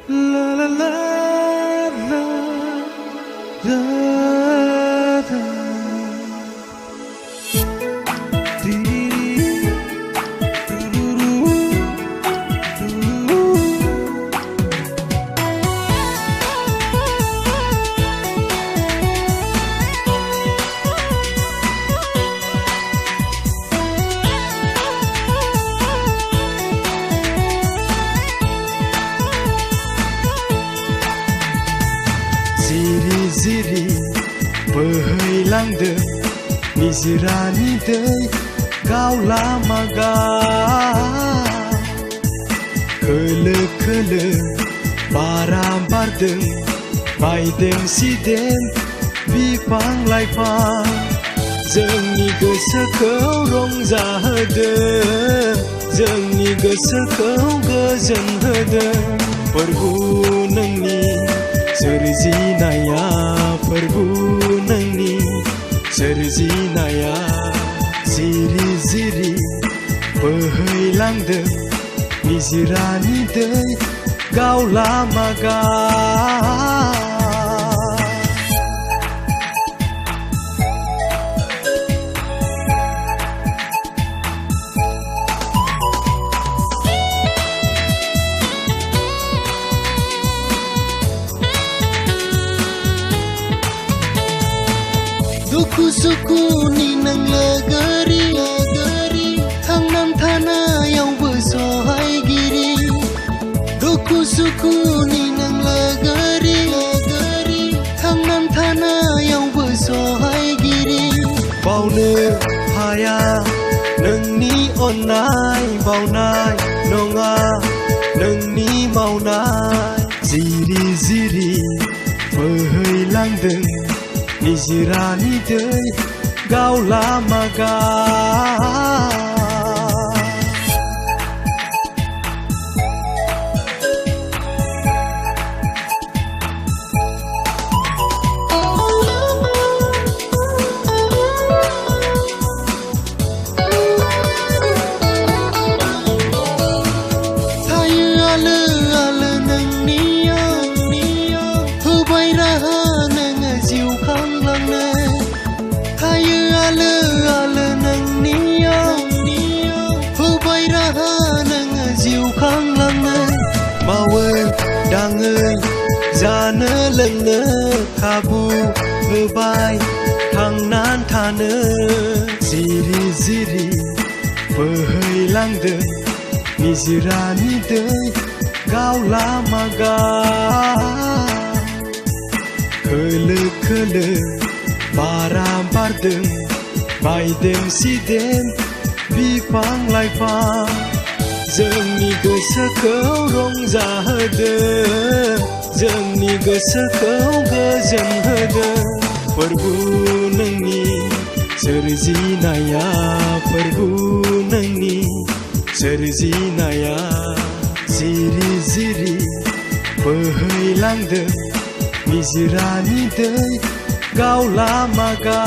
La la la la la la. Ziri-ziri बोहैलांदों निजिरानि दै गावलामागा खोलो खोलो बारा बारदों बायदों सिदेम बिफां लाइफां जोंनि गोसोखौ रंजाहोदों जोंनि गोसोखौ गोजोन होदों फोरबु नोंनि सोरजिनाया फोरबु नोंनि सोरजिनाया जिरि जिरि बोहैलांदों निजिरानि दै गावलामागा दुखु सुखुनि नों लोगोरि थांनानै थानायावबो सहायगिरि दुखु सुखुनि नों लोगोरि थांनानै थानायावबो सहायगिरि बावनो हाया नोंनि अननाय बावनाय नङा नोंनि मावनाय जिरि जिरि बोहैलांदों निजिरानि दै गावलामागा थायो आलो आलो नोंनियाव होबाय राहा नोङो जिउ खांलांनो थायो आलो आलो नोंनियाव होबाय राहा नोङो जिउ खांलांनो मावै दाङै जानो लोंनो खाबु होबाय थांनानै थानो जिरि जिरि बोहैलांदों निजिरानि दै गावलामागा खोलो खोलो बारा बारदों बायदों सिदेम बिफां लाइफां जोंनि गोसोखौ रंजाहोदों जोंनि गोसोखौ गोजोन होदों फोरबु नोंनि सोरजिनाया फोरबु नोंनि सोरजिनाया जिरि जिरि बोहैलांदों निजिरानि दै गावलामागा